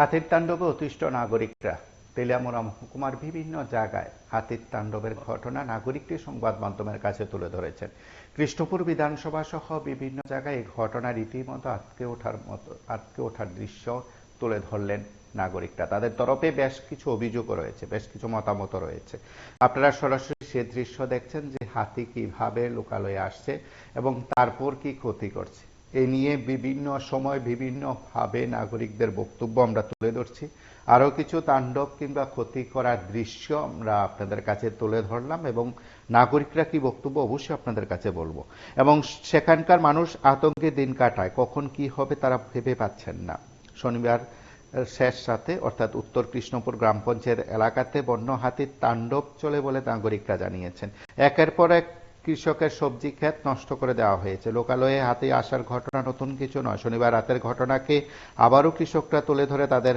হাতির তাণ্ডবে অতিষ্ঠ নাগরিকরা। তেলিয়ামুড়া মহকুমার বিভিন্ন জায়গায় হাতির তাণ্ডবের ঘটনা নাগরিকটি সংবাদ মাধ্যমের কাছে তুলে ধরেছেন। কৃষ্ণপুর বিধানসভা সহ বিভিন্ন জায়গায় এই ঘটনা রীতিমতো আটকে ওঠার দৃশ্য তুলে ধরলেন নাগরিকরা। তাদের তরফে বেশ কিছু অভিযোগও রয়েছে, বেশ কিছু মতামত রয়েছে। আপনারা সরাসরি সে দৃশ্য দেখছেন যে হাতি কিভাবে লোকালয়ে আসছে এবং তারপর কি ক্ষতি করছে। এ নিয়ে বিভিন্ন সময় বিভিন্নভাবে নাগরিকদের বক্তব্য আমরা তুলে ধরছি। আরও কিছু তাণ্ডব কিংবা ক্ষতি করার দৃশ্য আমরা আপনাদের কাছে তুলে ধরলাম এবং নাগরিকরা কি বক্তব্য অবশ্যই আপনাদের কাছে বলবো। এবং সেখানকার মানুষ আতঙ্কে দিন কাটায়, কখন কি হবে তারা ভেবে পাচ্ছেন না। শনিবার শেষ রাতে অর্থাৎ উত্তর কৃষ্ণপুর গ্রাম পঞ্চায়েত এলাকাতে বন্য হাতির তাণ্ডব চলে বলে নাগরিকরা জানিয়েছেন। একের পর এক কৃষকের সবজি ক্ষেত নষ্ট করে দেওয়া হয়েছে। লোকালয়ে হাতি আসার ঘটনা নতুন কিছু নয়। শনিবার রাতের ঘটনাকে আবারও কৃষকরা তুলে ধরে তাদের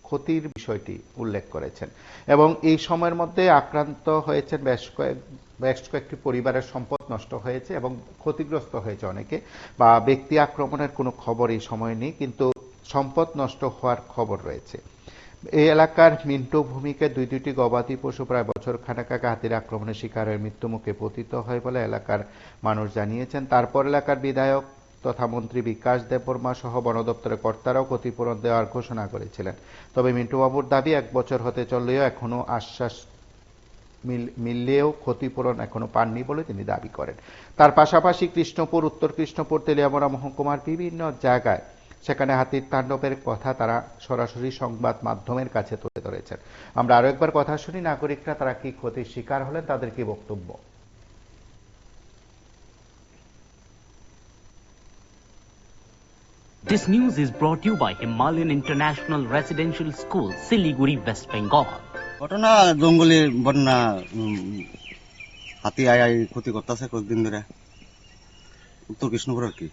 ক্ষতির বিষয়টি উল্লেখ করেছেন এবং এই সময়ের মধ্যে আক্রান্ত হয়েছেন বেশ কয়েকটি পরিবারের সম্পদ নষ্ট হয়েছে এবং ক্ষতিগ্রস্ত হয়েছে অনেকে। বা ব্যক্তি আক্রমণের কোনো খবর এই সময় নেই, কিন্তু সম্পদ নষ্ট হওয়ার খবর রয়েছে। এই এলাকার মিন্টু ভূমিকে দুইটি গবাদি পশু প্রায় বছর খানেক আগে হাতির আক্রমণের শিকার হয়ে মৃত্যুমুখে পতিত হয় বলে এলাকার মানুষ জানিয়েছেন। তারপর এলাকার বিধায়ক তথা মন্ত্রী বিকাশ দেববর্মা সহ বন দপ্তরের কর্তারাও ক্ষতিপূরণ দেওয়ার ঘোষণা করেছিলেন। তবে মিন্টুবাবুর দাবি 1 বছর হতে চললেও এখনো আশ্বাস মিললেও ক্ষতিপূরণ এখনো পাননি বলে তিনি দাবি করেন। তার পাশাপাশি কৃষ্ণপুর, উত্তর কৃষ্ণপুর, তেলিয়ামুড়া মহকুমার বিভিন্ন জায়গায় সেখানে হাতির তাণ্ডবের কথা তারা সরাসরি সংবাদ মাধ্যমের কাছে তুলে ধরেছেন। আমরা আরো একবার কথা শুনি নাগরিকরা তারা কি ক্ষতির শিকার হলেন, তাদের কি বক্তব্য। This news is brought to you by Himalayan International Residential School, Siliguri, West Bengal. ঘটনা জঙ্গলে বন্যা হাতি আয় ক্ষতি করতেছে কয়েকদিন ধরে উত্তর কৃষ্ণপুর আর কি।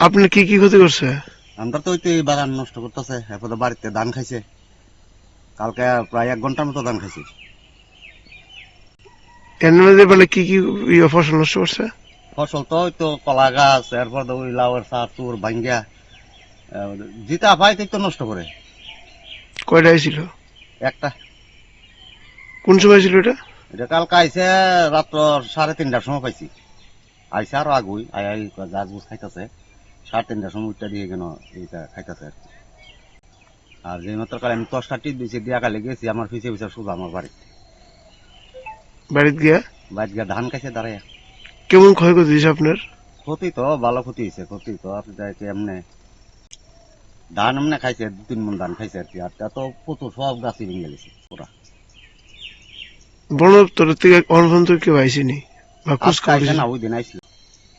আপনার কি কি ক্ষতি করছে? আমরা তো এই বাগান নষ্ট করতেছে, এরপরে বাড়িতে ধান খাইছে, কালকে প্রায় 1 ঘন্টার মতো ধান খাইছে। এর মধ্যে বলে কি কি ফসল নষ্ট করছে? ফসল তো ওই তো কলা গাছ, এরপর ওই লাউয়ের চার চুর ভাঙ্গিয়া যেটা পাই তো নষ্ট করে। কয়টা ছিল? একটা। কোন সময় ছিল এটা? এটা কালকে আইসে রাত্র 3:30টার সময় পাইছি। আইসে আরো আগুই আই গাছ গুছ খাইতেছে, 3:30টার সময় উঠটা দিয়ে কেন এইটা খাইতেছে আর কি। আর যে মাত্র কালে আমি 10টা টিপ দিয়েছি, দিয়া কালে গেছি আমার পিছিয়ে পিছিয়ে শুধু আমার বাড়িতে গিয়া ধান খাইছে দাঁড়াইয়া। কেমন ক্ষয়ক্ষতি হয়েছে আপনার? ক্ষতি তো ভালো ক্ষতি হয়েছে, ক্ষতি তো আপনি এমনি ধান এমনি খাইছে, 2-3 মণ ধান খাইছে আর কি। আর তা তো প্রচুর সব গাছই ভেঙে গেছে পুরা। বন দপ্তরের থেকে অনুসন্ধান কেউ আইসেনি বা খোঁজ খবর? না, ওই দিন আইছিল,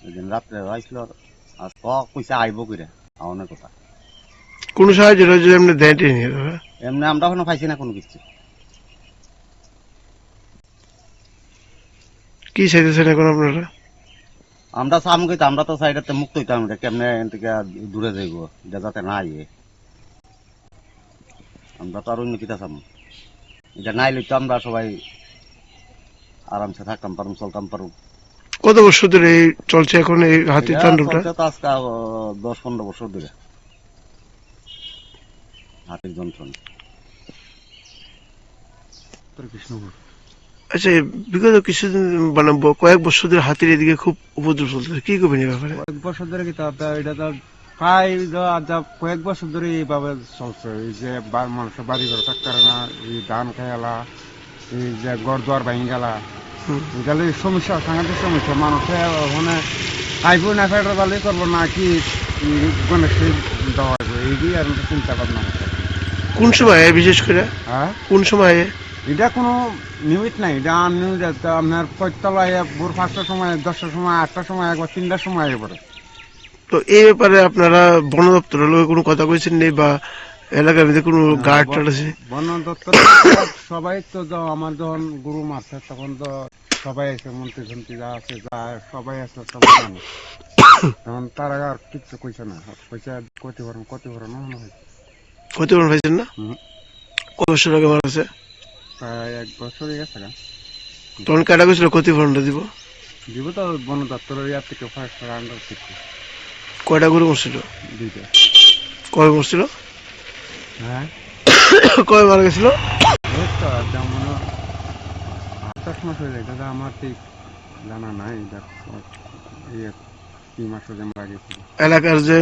ওই দিন রাত্রে আইছিল আর কইসা আইব কইরা আমার কথা। কোন সাহায্য রয়েছে এমনি দেয়? এমনি আমরা এখনো পাইছি না কোনো কিছু। কি চাইতেছেন এখন আপনারা? আমরা সাম কইতে আমরা তো সাইডে মুক্ত হইতাম, কেমনে থেকে দূরে যাইব এটা যাতে না আইয়ে। আমরা তো আর অন্য কিতা চাম, এটা নাই লইতো আমরা সবাই আরামসে থাকতাম পারুম, চলতাম পারুম। কত বছর ধরে এই চলছে এখন এই হাতির তাণ্ডবটা? আজকে 10-15 বছর ধরে হাতির যন্ত্রণা। কৃষ্ণপুর। আচ্ছা, বিগত কিছুদিন মানে কয়েক বছর ধরে হাতির এদিকে খুব উপদ্রব চলতেছে, কি করবেন এই ব্যাপারে? কয়েক বছর ধরে কি এটা তো প্রায় কয়েক বছর ধরে এইভাবে চলছে। এই যে মানুষের বাড়ি ঘর থাকতে না, এই ধান খাইলা, এই যে ঘর দুয়ার ভাঙি গেলা, এগুলো সমস্যা, সাংঘাতিক সমস্যা। মানুষের ওখানে আইফোন না ফেটার ভালোই করবো না কি গণেশ দেওয়া হবে, এইগুলি আর চিন্তা ভাবনা করতে। কোন সময় বিশেষ করে? হ্যাঁ, কোন সময়? এটা কোনো নিউজ নাই, এটা আননিউজ। আপনার পৈতলায় ভোর 5টার সময়, 10টার সময়, 8টার সময়, একবার 3টার সময় আগে পড়ে। তো এই ব্যাপারে আপনারা বন দপ্তরের লোক কোনো কথা কইছেন নেই বা এলাকার মধ্যে কোনো গার্ড টার্ড আছে? বন দপ্তর সবাই তো আমার যখন গরু মারছে তখন তো সবাই আছে, মন্ত্রী সন্ত্রী যা আছে, যা সবাই আছে, সবাই জানে। তখন তারা আর কিচ্ছু কইছে না, কইছে ক্ষতিপূরণ মনে হয়েছে। ক্ষতিপূরণ পাইছেন না? কত বছর আগে মারা গেছে? প্রায় 1 বছরই গেছে। তখন কাটা গেছিল ক্ষতিপূরণটা দিব তো বন দপ্তরের ইয়ার থেকে ফার্স্ট আন্ডার থেকে। কয়টা গরু মরছিল? 2টা। কবে মরছিল? হ্যাঁ কয় মারা গেছিল? এই তো যেমন 8-10 মাস হয়ে যায় দাদা, আমার ঠিক জানা নাই এটা কি মাস হয়ে মারা গেছিল। এলাকার যে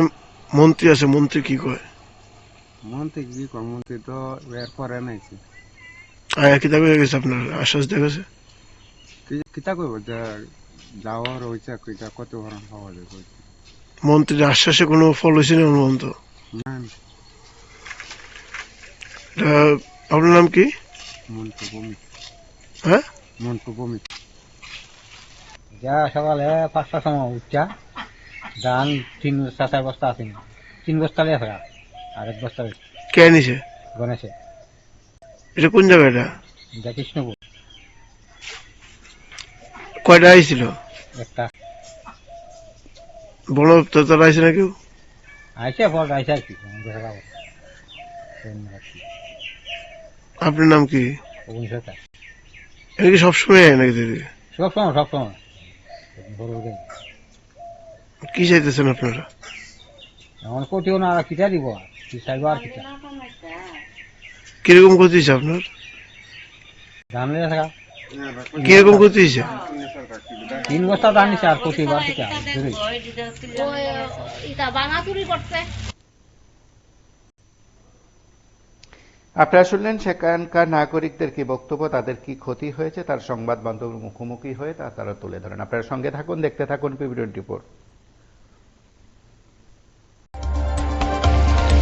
মন্ত্রী আছে, মন্ত্রী কি কয়? মন্ত্রী কি কয়, মন্ত্রী তো এর পরে নাইছে। আয়া কিতা হয়ে গেছে, আপনার আশ্বাস দেখেছে? কিতা কইব যে যাওয়ার হয়েছে কিটা কত ভরণ পাওয়া যায় কইছে। মন্ত্রীর আশ্বাসে কোনো ফল হয়েছে না অনুমন্ত? না আপনার নাম কি? মন্ত্র ভূমি, হ্যাঁ, মন্ত্র ভূমি। যা সকালে 5টার সময় উঠছা, ধান 3-4 বস্তা আছে, 3 বস্তা লিয়ে ফেরা, আর 1 বস্তা কে নিছে? গণেশে। এটা কোন জায়গা? এটা যা কৃষ্ণপুর। কয়টা আইছিল? একটা বন দপ্তর তারা আইছে না কেউ? আইসে ফল আইসে আর কি আপনার নাম কি? সরকার এটা কি সবসময় আয় নাকি দিদি? সবসময় বড় দিন কি চাইতেছেন আপনারা? এখন কোটিও না, আর কিটা দিব, আর কি চাইবো আর কিটা। কিরকম ক্ষতি হয়েছে আপনার? ধান লিয়ে থাকা কিরকম ক্ষতি হয়েছে? 3 বস্তা ধান নিছে, আর কোটি বার কিটা আপনারা শুনলেন সেখানকার নাগরিকদের কি বক্তব্য, তাদের কি ক্ষতি হয়েছে তার সংবাদ মাধ্যমের মুখোমুখি হয়ে তারা তুলে ধরেন। আপনারা সঙ্গে থাকুন, দেখতে থাকুন PB24।